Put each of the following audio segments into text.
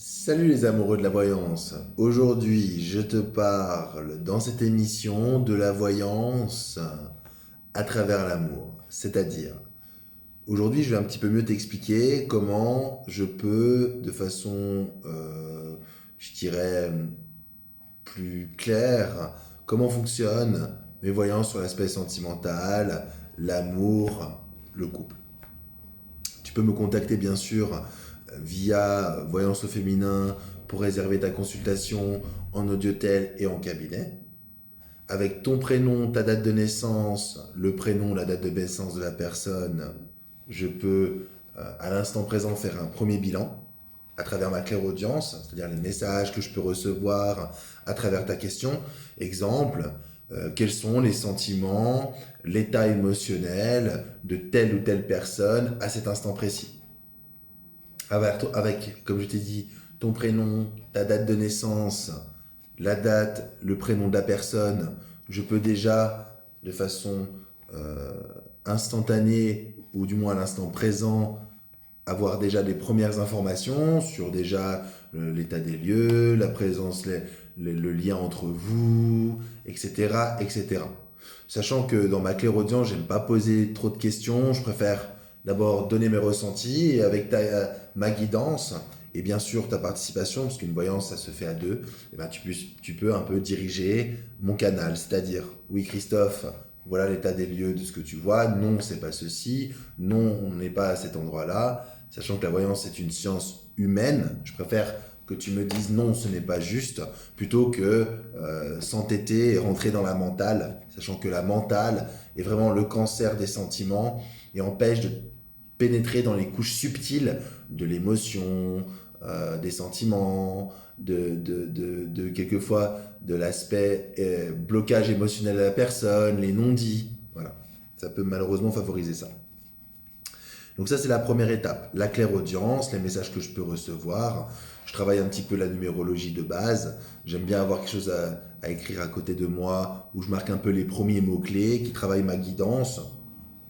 Salut les amoureux de la voyance. Aujourd'hui, je te parle dans cette émission de la voyance à travers l'amour. C'est-à-dire, aujourd'hui, je vais un petit peu mieux t'expliquer comment je peux, de façon, je dirais, plus claire, comment fonctionnent mes voyances sur l'aspect sentimental, l'amour, le couple. Tu peux me contacter bien sûr via Voyance au féminin pour réserver ta consultation en audiotel et en cabinet. Avec ton prénom, ta date de naissance, le prénom, la date de naissance de la personne, je peux à l'instant présent faire un premier bilan à travers ma clairaudience, c'est-à-dire les messages que je peux recevoir à travers ta question. Exemple, quels sont les sentiments, l'état émotionnel de telle ou telle personne à cet instant précis. Avec, comme je t'ai dit, ton prénom, ta date de naissance, la date, le prénom de la personne, je peux déjà, de façon euh, instantanée, ou du moins à l'instant présent, avoir déjà des premières informations sur déjà l'état des lieux, la présence, le lien entre vous, etc., etc. Sachant que dans ma clairaudience, j'aime pas poser trop de questions, je préfère d'abord donner mes ressentis et avec ma guidance et bien sûr ta participation, parce qu'une voyance ça se fait à deux, et ben tu peux un peu diriger mon canal, c'est-à-dire oui Christophe, voilà l'état des lieux de ce que tu vois, non c'est pas ceci, non on n'est pas à cet endroit-là, sachant que la voyance est une science humaine, je préfère que tu me dises non, ce n'est pas juste, plutôt que s'entêter et rentrer dans la mentale, sachant que la mentale est vraiment le cancer des sentiments et empêche de pénétrer dans les couches subtiles de l'émotion, des sentiments, quelquefois de l'aspect blocage émotionnel de la personne, les non-dits. Voilà, ça peut malheureusement favoriser ça. Donc ça, c'est la première étape. La clairaudience, les messages que je peux recevoir. Je travaille un petit peu la numérologie de base. J'aime bien avoir quelque chose à écrire à côté de moi où je marque un peu les premiers mots-clés qui travaillent ma guidance.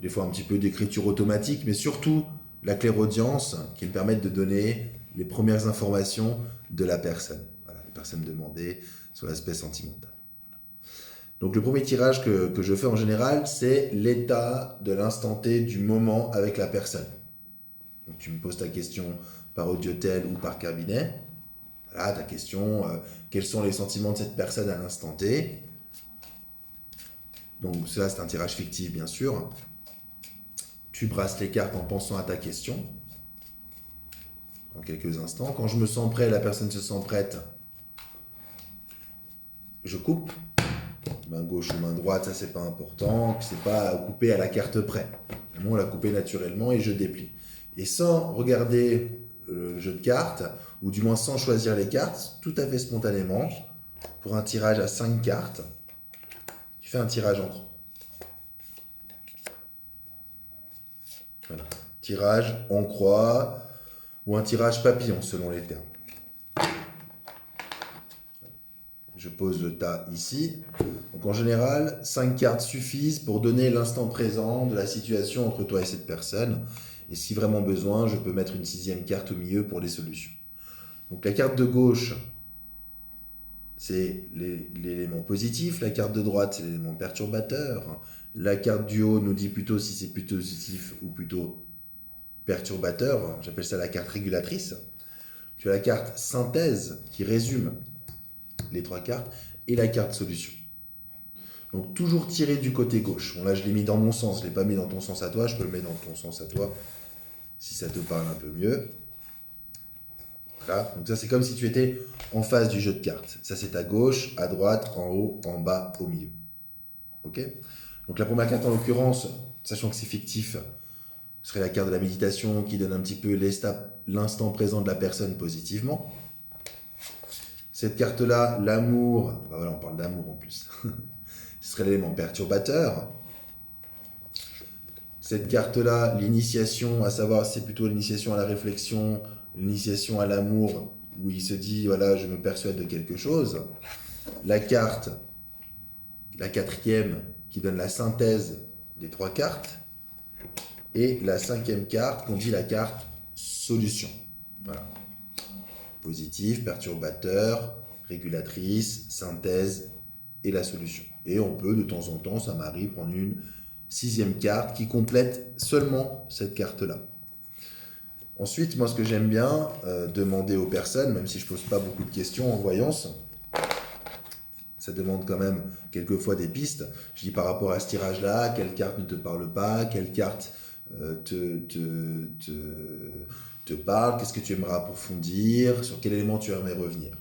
Des fois un petit peu d'écriture automatique, mais surtout la clairaudience qui me permettent de donner les premières informations de la personne. Voilà, la personne demandée sur l'aspect sentimental. Donc le premier tirage que je fais en général, c'est l'état de l'instant T du moment avec la personne. Donc tu me poses ta question par audiotel ou par cabinet. Voilà ta question, quels sont les sentiments de cette personne à l'instant T. Donc cela c'est un tirage fictif bien sûr. Tu brasses les cartes en pensant à ta question. En quelques instants. Quand je me sens prêt, la personne se sent prête. Je coupe. Main gauche ou main droite, ça c'est pas important. C'est pas couper à la carte près. Moi, on l'a coupé naturellement et je déplie. Et sans regarder le jeu de cartes, ou du moins sans choisir les cartes, tout à fait spontanément, pour un tirage à 5 cartes, tu fais un tirage en croix. Voilà. Tirage en croix ou un tirage papillon selon les termes. Je pose le tas ici. Donc en général, 5 cartes suffisent pour donner l'instant présent de la situation entre toi et cette personne. Et si vraiment besoin, je peux mettre une 6e carte au milieu pour les solutions. Donc la carte de gauche, c'est l'élément positif. La carte de droite, c'est l'élément perturbateur. La carte du haut nous dit plutôt si c'est plutôt positif ou plutôt perturbateur. J'appelle ça la carte régulatrice. Tu as la carte synthèse qui résume les 3 cartes et la carte solution. Donc toujours tirer du côté gauche. Bon là je l'ai mis dans mon sens, je ne l'ai pas mis dans ton sens à toi, je peux le mettre dans ton sens à toi, si ça te parle un peu mieux. Voilà, donc ça c'est comme si tu étais en face du jeu de cartes. Ça c'est à gauche, à droite, en haut, en bas, au milieu. Ok. Donc la première carte en l'occurrence, sachant que c'est fictif, serait la carte de la méditation qui donne un petit peu l'instant présent de la personne positivement. Cette carte-là, l'amour, ben voilà, on parle d'amour en plus. Ce serait l'élément perturbateur. Cette carte-là, l'initiation, à savoir c'est plutôt l'initiation à la réflexion, l'initiation à l'amour, où il se dit, voilà, je me persuade de quelque chose. La carte, la 4e, qui donne la synthèse des 3 cartes. Et la 5e carte, qu'on dit la carte solution. Voilà. Positif, perturbateur, régulatrice, synthèse et la solution. Et on peut de temps en temps, ça m'arrive, prendre une 6e carte qui complète seulement cette carte-là. Ensuite, moi ce que j'aime bien demander aux personnes, même si je ne pose pas beaucoup de questions en voyance, ça demande quand même quelquefois des pistes. Je dis par rapport à ce tirage-là, quelle carte ne te parle pas, quelle carte te parle, qu'est-ce que tu aimerais approfondir, sur quel élément tu aimerais revenir.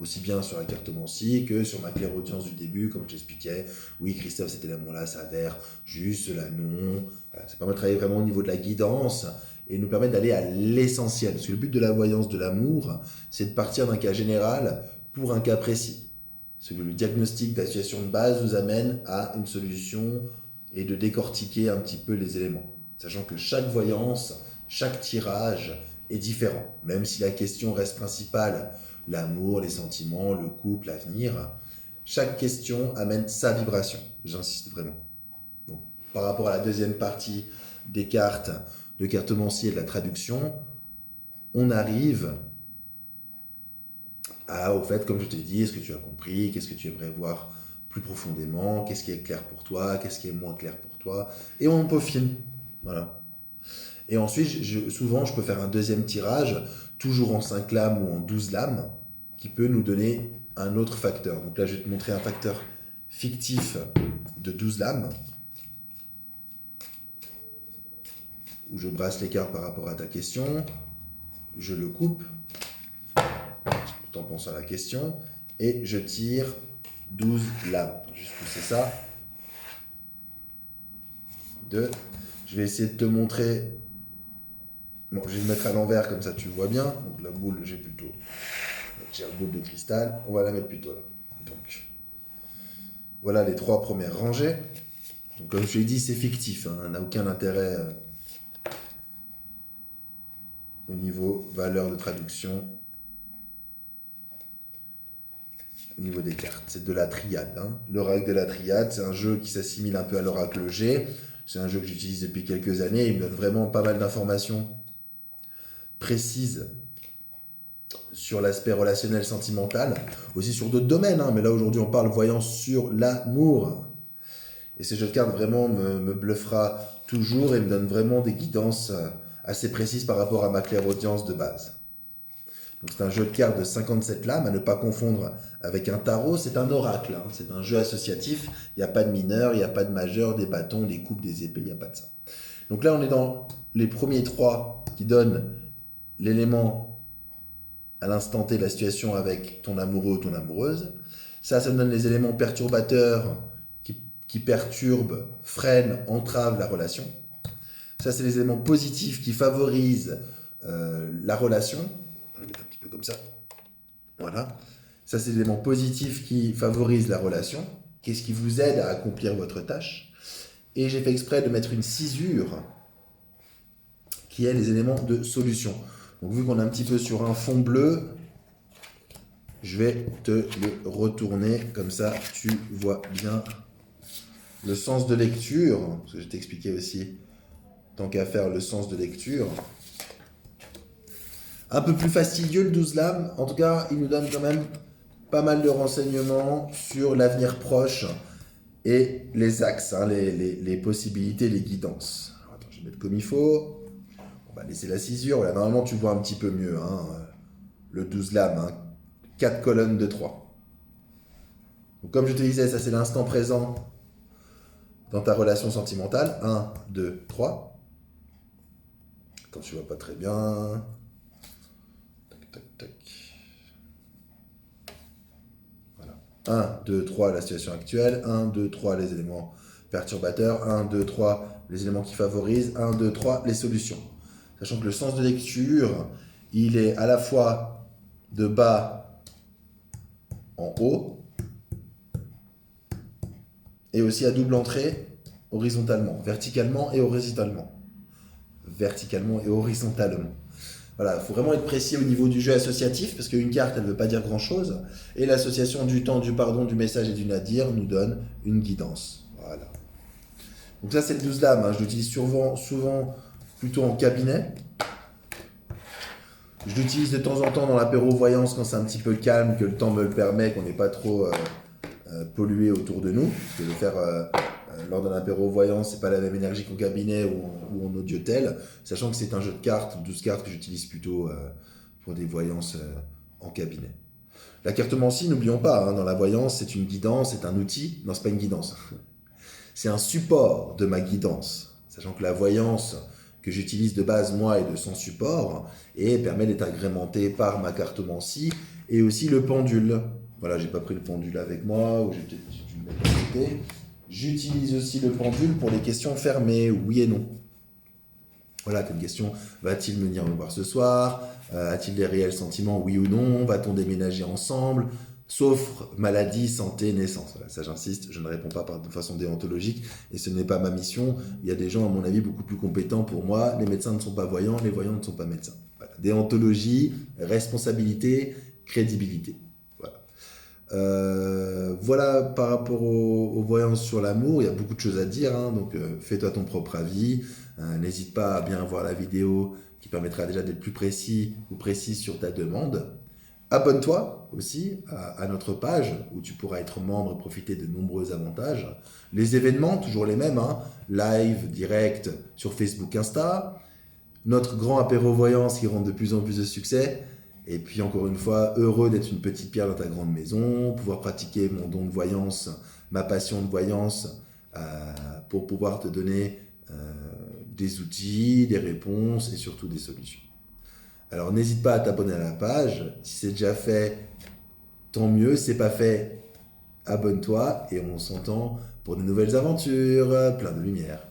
Aussi bien sur la cartomancie que sur ma clairaudience du début, comme j'expliquais. Oui, Christophe, cet élément-là s'avère juste, là non. Voilà, ça permet de travailler vraiment au niveau de la guidance et nous permet d'aller à l'essentiel. Parce que le but de la voyance de l'amour, c'est de partir d'un cas général pour un cas précis. Ce que le diagnostic de la situation de base nous amène à une solution et de décortiquer un petit peu les éléments. Sachant que chaque voyance, chaque tirage est différent. Même si la question reste principale, l'amour, les sentiments, le couple, l'avenir, chaque question amène sa vibration. J'insiste vraiment. Donc, par rapport à la deuxième partie des cartes, de cartomancie et de la traduction, on arrive au fait, comme je t'ai dit, est-ce que tu as compris, qu'est-ce que tu aimerais voir plus profondément, qu'est-ce qui est clair pour toi, qu'est-ce qui est moins clair pour toi, et on peaufine. Voilà. Et ensuite, souvent, je peux faire un deuxième tirage, toujours en 5 lames ou en 12 lames, qui peut nous donner un autre facteur. Donc là, je vais te montrer un facteur fictif de 12 lames, où je brasse les cartes par rapport à ta question, je le coupe, tout en pensant à la question, et je tire 12 lames. Juste pousser ça. Je vais essayer de te montrer. Bon, je vais le mettre à l'envers, comme ça tu vois bien. Donc la boule, j'ai plutôt la boule de cristal. On va la mettre plutôt là. Donc, voilà les 3 premières rangées. Donc, comme je l'ai dit, c'est fictif. Hein, n'a aucun intérêt au niveau valeur de traduction. Au niveau des cartes, c'est de la triade. Hein. L'oracle de la triade, c'est un jeu qui s'assimile un peu à l'oracle G. C'est un jeu que j'utilise depuis quelques années. Il me donne vraiment pas mal d'informations précises sur l'aspect relationnel sentimental, aussi sur d'autres domaines. Hein. Mais là, aujourd'hui, on parle voyance sur l'amour. Et ce jeu de cartes vraiment me bluffera toujours et me donne vraiment des guidances assez précises par rapport à ma clairaudience de base. Donc c'est un jeu de cartes de 57 lames, à ne pas confondre avec un tarot, c'est un oracle, hein. C'est un jeu associatif, il n'y a pas de mineur, il n'y a pas de majeur, des bâtons, des coupes, des épées, il n'y a pas de ça. Donc là on est dans les premiers 3 qui donnent l'élément à l'instant T de la situation avec ton amoureux ou ton amoureuse. Ça me donne les éléments perturbateurs qui perturbent, freinent, entravent la relation. Ça c'est les éléments positifs qui favorisent la relation. On va mettre un petit peu comme ça. Voilà. Ça, c'est l'élément positif qui favorise la relation. Qu'est-ce qui vous aide à accomplir votre tâche. Et j'ai fait exprès de mettre une cisure qui est les éléments de solution. Donc, vu qu'on est un petit peu sur un fond bleu, je vais te le retourner. Comme ça, tu vois bien le sens de lecture. Parce que je t'expliquais aussi, tant qu'à faire, le sens de lecture. Un peu plus fastidieux le 12 lames, en tout cas il nous donne quand même pas mal de renseignements sur l'avenir proche et les axes, hein, les possibilités, les guidances. Alors, attends, je vais mettre comme il faut, on va laisser la cisure, voilà, normalement tu vois un petit peu mieux, hein, le 12 lames, hein, 4 colonnes de 3. Donc, comme je te disais, ça c'est l'instant présent dans ta relation sentimentale, 1, 2, 3. Attends, tu vois pas très bien... Voilà. 1, 2, 3, la situation actuelle. 1, 2, 3, les éléments perturbateurs. 1, 2, 3, les éléments qui favorisent. 1, 2, 3, les solutions. Sachant que le sens de lecture, il est à la fois de bas en haut et aussi à double entrée horizontalement, verticalement et horizontalement. Verticalement et horizontalement. Voilà, il faut vraiment être précis au niveau du jeu associatif, parce qu'une carte, elle ne veut pas dire grand-chose. Et l'association du temps, du pardon, du message et du nadir nous donne une guidance. Voilà. Donc ça, c'est le 12 lames. Hein. Je l'utilise souvent plutôt en cabinet. Je l'utilise de temps en temps dans l'apéro-voyance quand c'est un petit peu calme, que le temps me le permet, qu'on n'est pas trop pollué autour de nous. Parce que le faire lors d'un apéro-voyance, c'est pas la même énergie qu'en cabinet ou en audiotel, sachant que c'est un jeu de cartes, 12 cartes que j'utilise plutôt pour des voyances en cabinet. La cartomancie, n'oublions pas, hein, dans la voyance, c'est une guidance, c'est un outil. Non, c'est pas une guidance. C'est un support de ma guidance. Sachant que la voyance que j'utilise de base, moi, est de son support et permet d'être agrémentée par ma cartomancie et aussi le pendule. Voilà, j'ai pas pris le pendule avec moi, ou j'ai peut-être dû le mettre à côté. J'utilise aussi le pendule pour les questions fermées, oui et non. Voilà, comme question, va-t-il venir me voir ce soir? A-t-il des réels sentiments, oui ou non? Va-t-on déménager ensemble? Sauf maladie, santé, naissance. Voilà, ça j'insiste, je ne réponds pas de façon déontologique et ce n'est pas ma mission. Il y a des gens, à mon avis, beaucoup plus compétents pour moi. Les médecins ne sont pas voyants, les voyants ne sont pas médecins. Voilà. Déontologie, responsabilité, crédibilité. Voilà par rapport aux voyances sur l'amour, il y a beaucoup de choses à dire, hein, donc fais-toi ton propre avis. N'hésite pas à bien voir la vidéo qui permettra déjà d'être plus précis ou précise sur ta demande. Abonne-toi aussi à notre page où tu pourras être membre et profiter de nombreux avantages. Les événements, toujours les mêmes, hein, live, direct sur Facebook, Insta. Notre grand apéro voyance qui rentre de plus en plus de succès. Et puis encore une fois, heureux d'être une petite pierre dans ta grande maison, pouvoir pratiquer mon don de voyance, ma passion de voyance, pour pouvoir te donner des outils, des réponses et surtout des solutions. Alors n'hésite pas à t'abonner à la page. Si c'est déjà fait, tant mieux. Si c'est pas fait, abonne-toi et on s'entend pour de nouvelles aventures, plein de lumière.